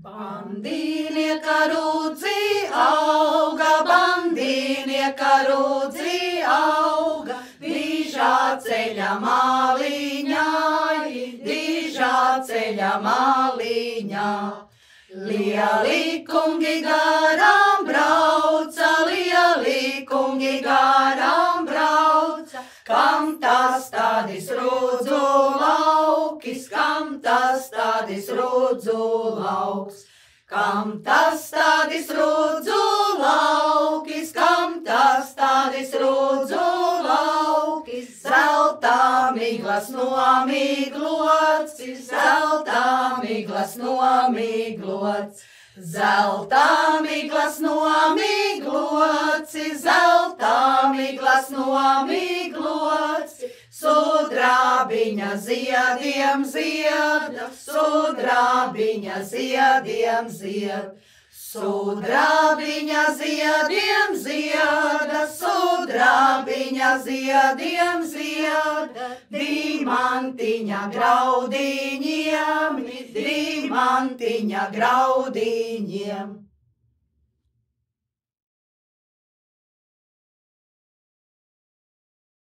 Bandīnieka rūdzi auga, bandīnieka rūdzi auga, dižā ceļa māliņā, dižā ceļa māliņā. Lieli kungi garām brauca, lieli kungi garām brauca, kam tas tādis rūdzu laukis, kam tas tādis rūdzu lauks, kam tas tādis rūdzu laukis, kam tas tādis rūdzu laukis, zelta miglas nomiglots, zelta miglas nomiglots, zelta miglas nomiglots, zelta miglas nomiglots, sudrabiņa ziediem zieda, sudrabiņa ziediem zied. Sudrabiņa ziediem zieda, sudrabiņa ziediem zieda, dimantiņa graudiņiem, dimantiņa graudiņiem.